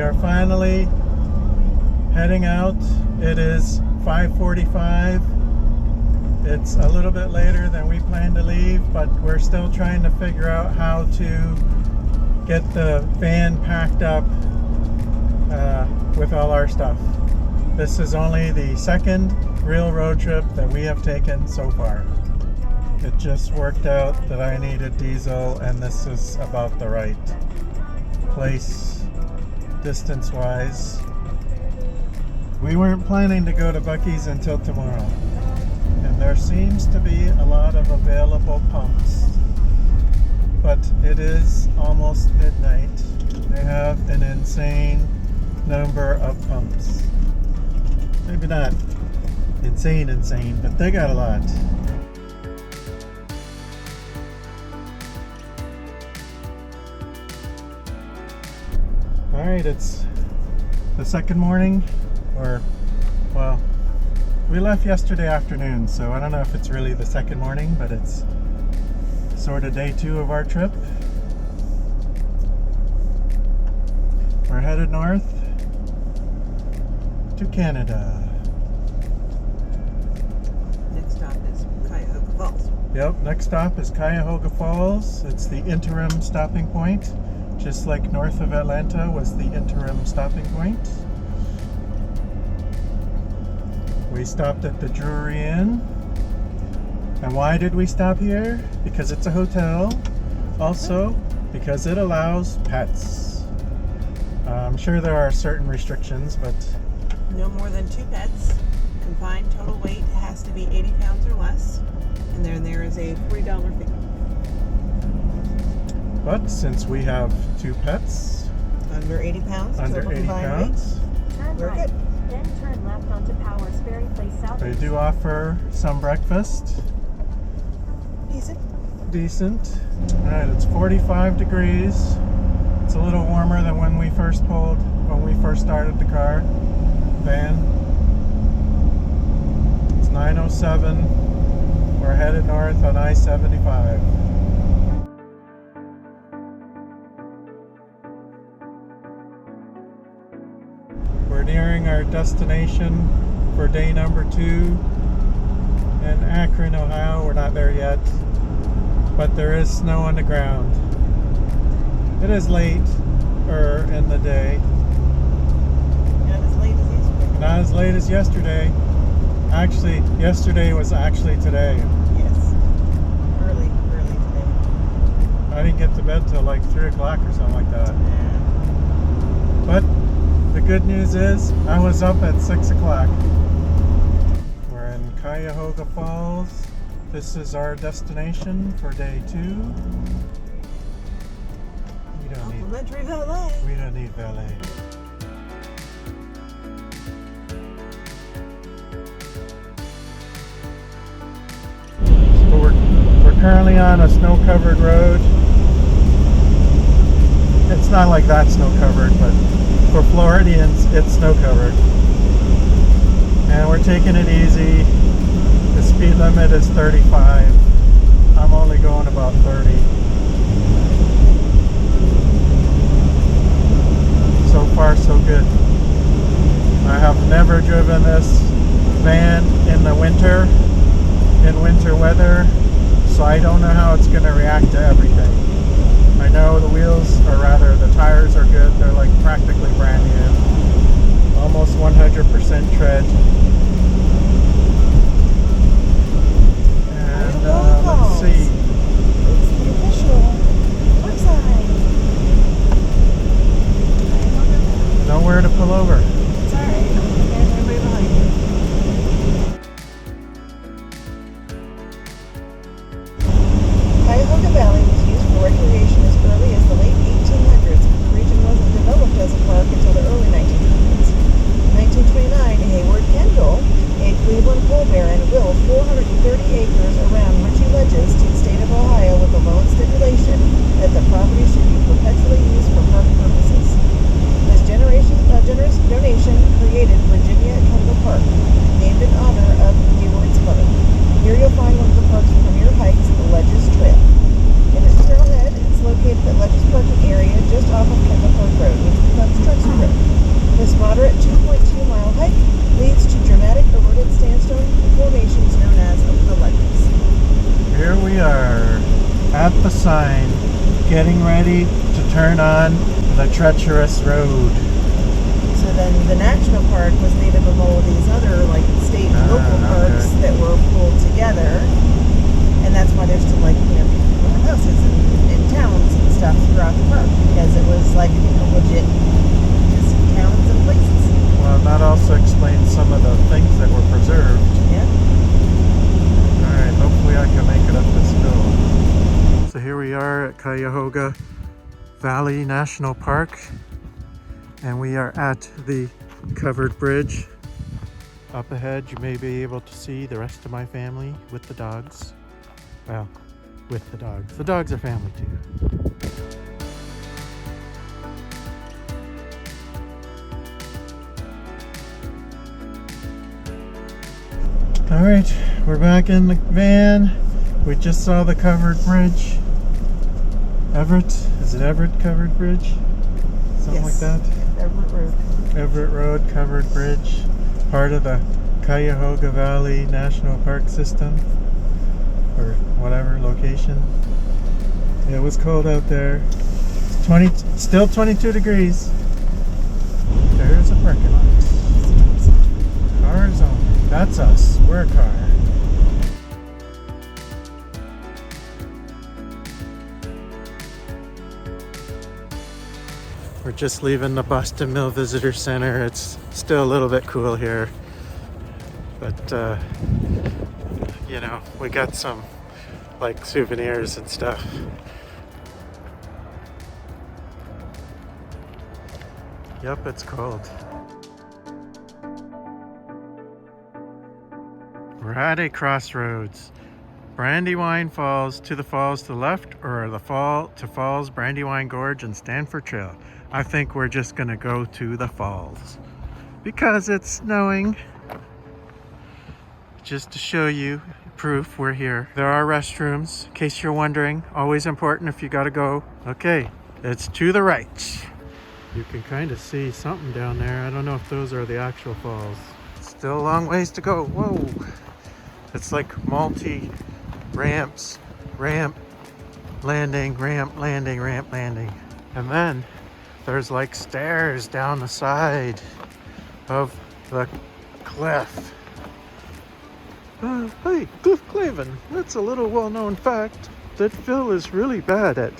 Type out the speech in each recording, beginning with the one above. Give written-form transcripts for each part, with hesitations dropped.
are finally heading out. It is 5:45. It's a little bit later than we planned to leave, but we're still trying to figure out how to get the van packed up with all our stuff. This is only the second real road trip that we have taken so far. It just worked out that I needed diesel, and this is about the right place distance-wise. We weren't planning to go to Buc-ee's until tomorrow, and there seems to be a lot of available pumps, but it is almost midnight. They have an insane number of pumps. Maybe not insane, but they got a lot. Alright, it's the second morning, well, we left yesterday afternoon, so I don't know if it's really the second morning, but it's sort of day 2 of our trip. We're headed north to Canada. Next stop is Cuyahoga Falls. Yep, next stop is Cuyahoga Falls. It's the interim stopping point, just like north of Atlanta was the interim stopping point. We stopped at the Drury Inn. And why did we stop here? Because it's a hotel. Also, because it allows pets. I'm sure there are certain restrictions, but No more than 2 pets. Combined total weight has to be 80 pounds or less. And then there is a $40 fee. But since we have 2 pets, Under 80 pounds. under total 80 combined pounds, Turn We're right, good. then turn left onto Powers Ferry Place South. they do offer some breakfast. weight. Decent. Alright, it's 45 degrees. It's a little warmer than when we first started the van. It's 9:07. We're headed north on I-75. We're nearing our destination for day number 2 in Akron, Ohio. We're not there yet, but there is snow on the ground. It is late in the day. Not as late as yesterday. Not as late as yesterday. Actually, yesterday was actually today. Yes. Early today. I didn't get to bed till like 3 o'clock or something like that. But the good news is I was up at 6 o'clock. We're in Cuyahoga Falls. This is our destination for day 2. Complimentary valet. We don't need valet. So we're currently on a snow-covered road. It's not like that snow-covered, but for Floridians, it's snow-covered. And we're taking it easy. The speed limit is 35. I'm only going about 30. So far, so good. I have never driven this van in the winter, in winter weather, so I don't know how it's going to react to everything. I know the wheels, or rather the tires are good. They're like practically brand new. Almost 100% tread. And let's see. It's the official website. Nowhere to pull over. It's alright. There's everybody behind you. Cuyahoga Valley was used for recreation as early as the late 1800s. The region wasn't developed as a park until the early 1900s. In 1929, Hayward Kendall, a Cleveland pole bear, and willed 430 acres around Richie Ledges to the state of sign, getting ready to turn on the treacherous road. So then the national park was made up of all of these other like state and local parks okay. that were pulled together. And that's why there's still like, people have houses and towns and stuff throughout the park, because it was like a legit just towns and places. Well, that also explains some of the things that were preserved. Yeah. Alright, hopefully I can make it up this hill. So here we are at Cuyahoga Valley National Park, and we are at the covered bridge. Up ahead you may be able to see the rest of my family with the dogs. Well, with the dogs. The dogs are family too. Alright, we're back in the van. We just saw the covered bridge. Everett? Is it Everett covered bridge? Something like Yes. that? Everett Road. Everett Road covered bridge. Part of the Cuyahoga Valley National Park system. Or whatever location. It was cold out there. It's still 22 degrees. There's a parking lot. Cars only. That's us. We're a car. We're just leaving the Boston Mill Visitor Center. It's still a little bit cool here. But, we got some, like, souvenirs and stuff. Yep, it's cold. We're at a crossroads. Brandywine Falls to the left, or the falls, Brandywine Gorge and Stanford Trail. I think we're just gonna go to the falls because it's snowing. Just to show you proof we're here. There are restrooms, in case you're wondering. Always important if you gotta go. Okay, it's to the right. You can kind of see something down there. I don't know if those are the actual falls. Still a long ways to go. Whoa. It's like ramps, ramp, landing, ramp, landing, ramp, landing. And then there's like stairs down the side of the cliff. Hey, Cliff Clavin. That's a little well-known fact that Phil is really bad at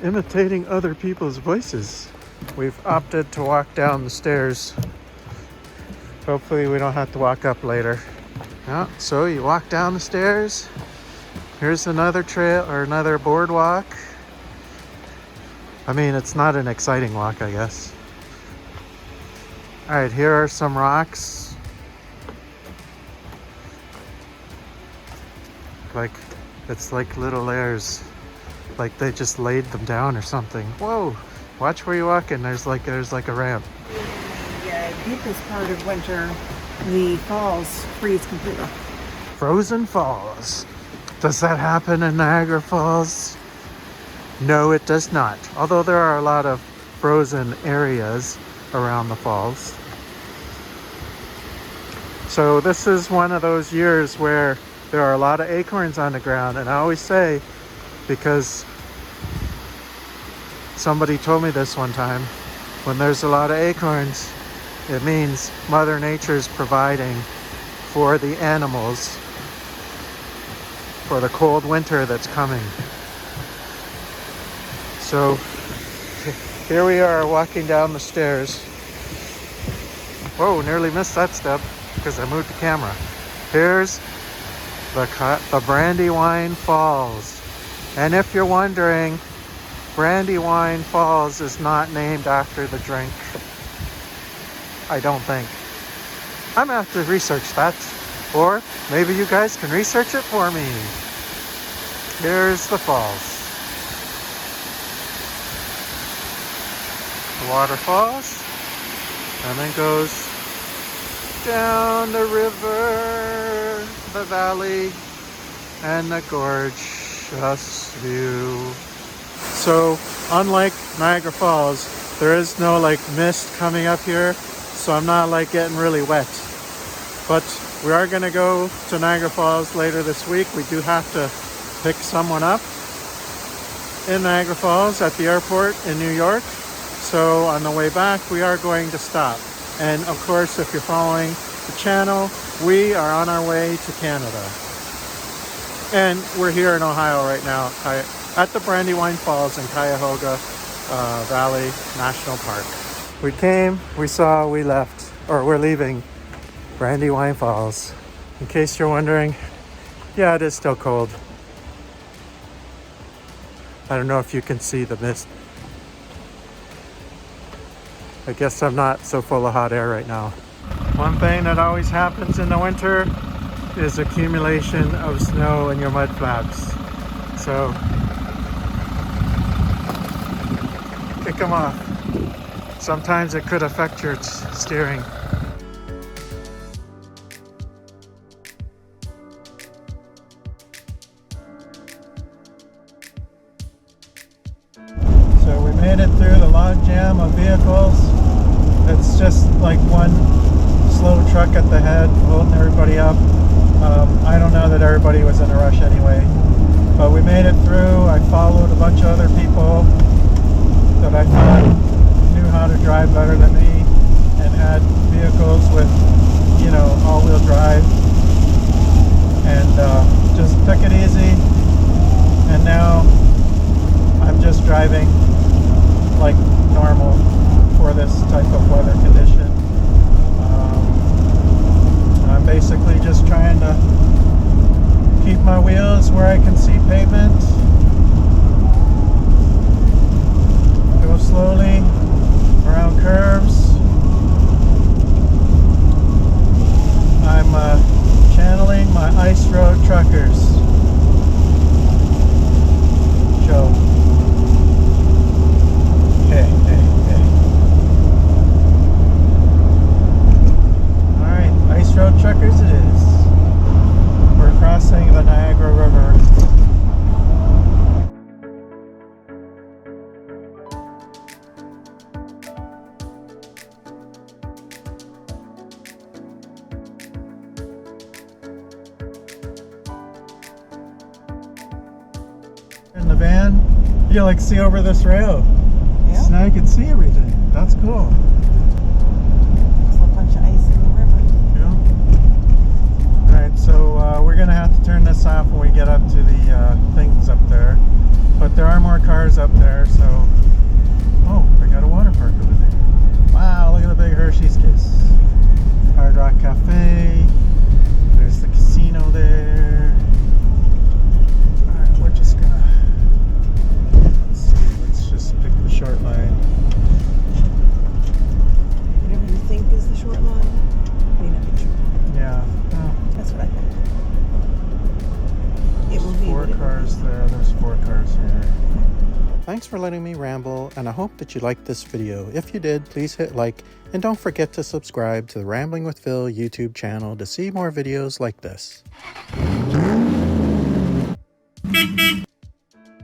imitating other people's voices. We've opted to walk down the stairs. Hopefully we don't have to walk up later. Yeah, so you walk down the stairs. Here's another trail or another boardwalk. I mean, it's not an exciting walk, I guess. All right, here are some rocks. Like, it's like little layers. Like they just laid them down or something. Whoa, watch where you walk in. There's like a ramp. The deepest part of winter, the falls freeze completely. Frozen Falls. Does that happen in Niagara Falls? No, it does not. Although there are a lot of frozen areas around the falls. So this is one of those years where there are a lot of acorns on the ground. And I always say, because somebody told me this one time, when there's a lot of acorns, it means Mother Nature's providing for the animals for the cold winter that's coming. So here we are walking down the stairs. Whoa, nearly missed that step because I moved the camera. Here's the Brandywine Falls. And if you're wondering, Brandywine Falls is not named after the drink. I don't think. I'm gonna have to research that. Or maybe you guys can research it for me. Here's the falls. The water falls and then goes down the river, the valley, and the gorgeous view. So unlike Niagara Falls, there is no like mist coming up here, so I'm not like getting really wet. But we are gonna go to Niagara Falls later this week. We do have to pick someone up, in Niagara Falls at the airport in New York. So on the way back, we are going to stop. And of course, if you're following the channel, we are on our way to Canada. And we're here in Ohio right now at the Brandywine Falls in Cuyahoga Valley National Park. We came, we saw, we left, or we're leaving Brandywine Falls. In case you're wondering, yeah, it is still cold. I don't know if you can see the mist. I guess I'm not so full of hot air right now. One thing that always happens in the winter is accumulation of snow in your mud flaps. So kick them off. Sometimes it could affect your steering. So we made it through the log jam of vehicles. It's just like one slow truck at the head holding everybody up. I don't know that everybody was in a rush anyway, but we made it through. I followed a bunch of other people that I thought knew how to drive better than me and had vehicles with, you know, all-wheel drive, and just took it easy. And now I'm just driving like normal for this type of weather condition. I'm basically just trying to keep my wheels where I can see pavement. Go slowly around curves. I'm channeling my ice road truckers. Joe. Hey, hey, hey. Alright, ice road truckers it is. We're crossing the Niagara River. In the van, you like see over this rail. Yeah. So now you can see everything. That's cool. There's a bunch of ice in the river. Yeah. Alright, so we're gonna have to turn this off when we get up to the things up there. But there are more cars up there, so. Oh, they got a water park over there. Wow, look at the big Hershey's Kiss. Hard Rock Cafe. There's the casino there. Alright, we're just gonna. Let's see, let's just pick the short line. Whatever you think is the short line, may not be true. Yeah. Well, That's what I think. It will be four what it will cars be. there, there's 4 cars here. Thanks for letting me ramble, and I hope that you liked this video. If you did, please hit like, and don't forget to subscribe to the Rambling with Phil YouTube channel to see more videos like this.